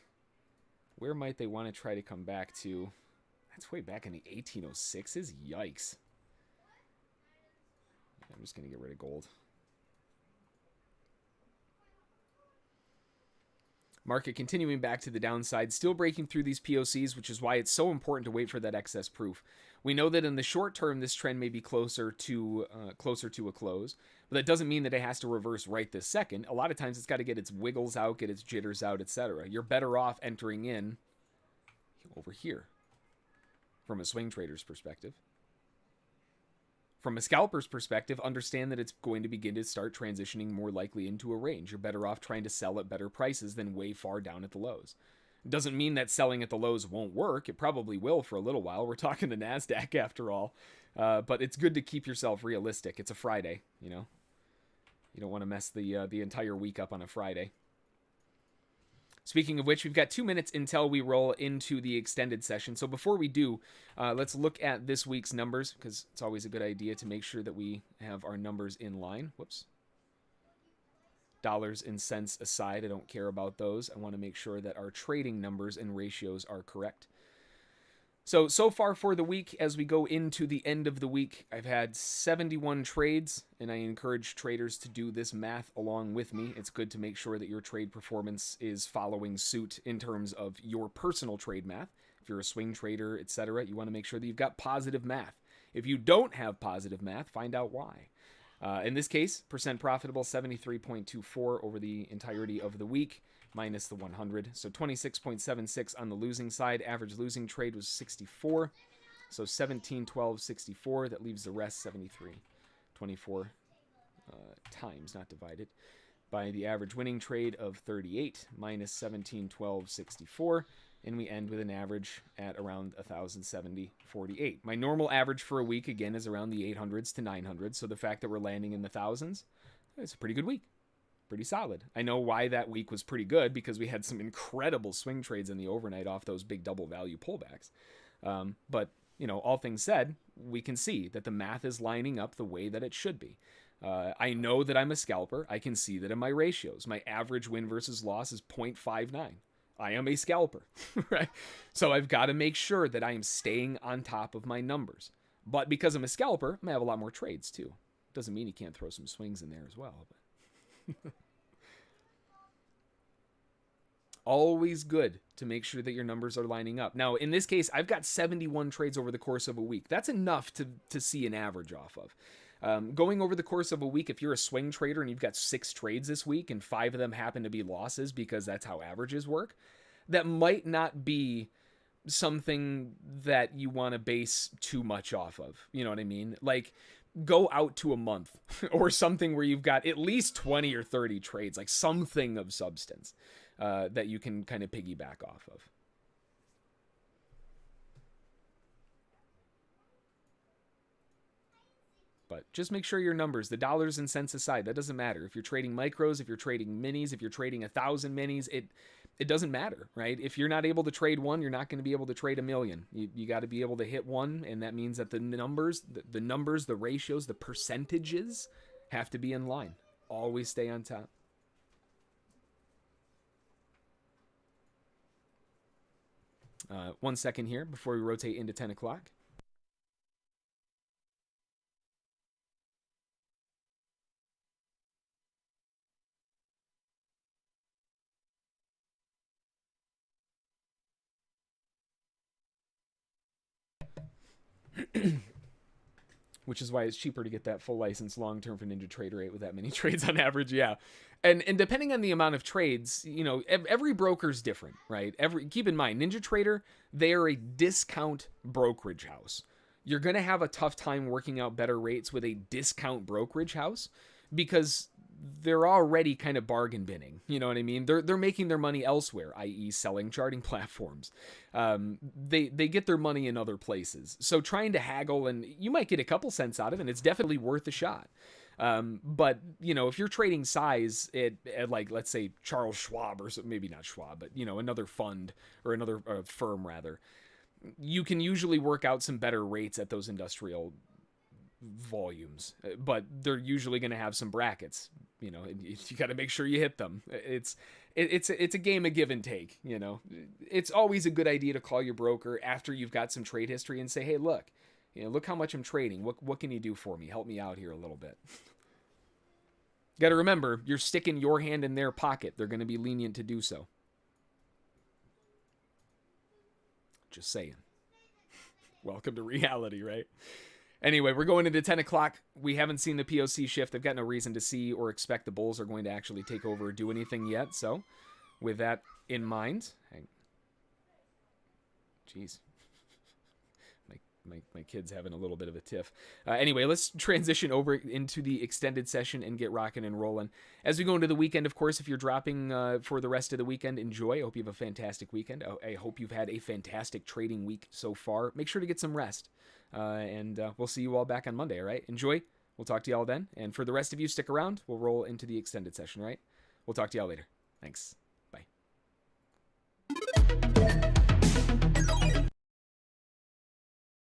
where might they want to try to come back to. That's way back in the 1806s. Yikes. I'm just going to get rid of gold. Market continuing back to the downside, still breaking through these POCs, which is why it's so important to wait for that excess proof. We know that in the short term, this trend may be closer to a close, but that doesn't mean that it has to reverse right this second. A lot of times, it's got to get its wiggles out, get its jitters out, etc. You're better off entering in over here from a swing trader's perspective. From a scalper's perspective, understand that it's going to begin to start transitioning more likely into a range. You're better off trying to sell at better prices than way far down at the lows. It doesn't mean that selling at the lows won't work. It probably will for a little while. We're talking the NASDAQ after all. But it's good to keep yourself realistic. It's a Friday, you know. You don't want to mess the entire week up on a Friday. Speaking of which, we've got 2 minutes until we roll into the extended session. So before we do, let's look at this week's numbers, because it's always a good idea to make sure that we have our numbers in line. Whoops. Dollars and cents aside, I don't care about those. I want to make sure that our trading numbers and ratios are correct. So far for the week, as we go into the end of the week, I've had 71 trades, and I encourage traders to do this math along with me. It's good to make sure that your trade performance is following suit in terms of your personal trade math. If you're a swing trader, etc., you want to make sure that you've got positive math. If you don't have positive math, find out why. In this case, percent profitable, 73.24 over the entirety of the week. Minus the 100, so 26.76 on the losing side. Average losing trade was 64, so 17.12.64. That leaves the rest 73. 24 times, not divided, by the average winning trade of 38 minus 17.12.64, and we end with an average at around 1,070.48. My normal average for a week again is around the 800s to 900s, so the fact that we're landing in the thousands, it's a pretty good week. Pretty solid. I know why that week was pretty good, because we had some incredible swing trades in the overnight off those big double value pullbacks. But, you know, all things said, we can see that the math is lining up the way that it should be. I know that I'm a scalper. I can see that in my ratios. My average win versus loss is 0.59. I am a scalper, right? So I've got to make sure that I am staying on top of my numbers. But because I'm a scalper, I'm going to have a lot more trades too. Doesn't mean you can't throw some swings in there as well, but always good to make sure that your numbers are lining up. Now, in this case, I've got 71 trades over the course of a week. That's enough to see an average off of. Going over the course of a week, if you're a swing trader and you've got 6 trades this week and 5 of them happen to be losses because that's how averages work, that might not be something that you want to base too much off of. You know what I mean? Like, go out to a month or something where you've got at least 20 or 30 trades, like something of substance that you can kind of piggyback off of. But just make sure your numbers, the dollars and cents aside, that doesn't matter. If you're trading micros, if you're trading minis, if you're trading 1,000 minis, it doesn't matter, right? If you're not able to trade one, you're not going to be able to trade a million. You got to be able to hit one, and that means that the numbers, the ratios, the percentages have to be in line. Always stay on top. One second here before we rotate into 10 o'clock. Which is why it's cheaper to get that full license long term for NinjaTrader 8 with that many trades on average. Yeah. And depending on the amount of trades, you know, every broker's different, right? Keep in mind, NinjaTrader, they are a discount brokerage house. You're going to have a tough time working out better rates with a discount brokerage house because they're already kind of bargain binning. You know what I mean? They're making their money elsewhere, i.e. selling charting platforms. They get their money in other places. So trying to haggle, and you might get a couple cents out of it, and it's definitely worth a shot. But, you know, if you're trading size at like, let's say Charles Schwab, or maybe not Schwab, but, you know, another fund or another firm rather, you can usually work out some better rates at those industrial volumes, but they're usually going to have some brackets. You know, you got to make sure you hit them. It's a game of give and take. You know, it's always a good idea to call your broker after you've got some trade history and say, hey, look, you know, look how much I'm trading. What can you do for me? Help me out here a little bit. Got to remember, you're sticking your hand in their pocket. They're going to be lenient to do so. Just saying. Welcome to reality, right? Anyway, we're going into 10 o'clock. We haven't seen the POC shift. I've got no reason to see or expect the bulls are going to actually take over or do anything yet. So, with that in mind, jeez, my kid's having a little bit of a tiff. Anyway, let's transition over into the extended session and get rocking and rolling. As we go into the weekend, of course, if you're dropping for the rest of the weekend, enjoy. I hope you have a fantastic weekend. I hope you've had a fantastic trading week so far. Make sure to get some rest. And we'll see you all back on Monday, all right? Enjoy. We'll talk to y'all then. And for the rest of you, stick around. We'll roll into the extended session, right? We'll talk to y'all later. Thanks.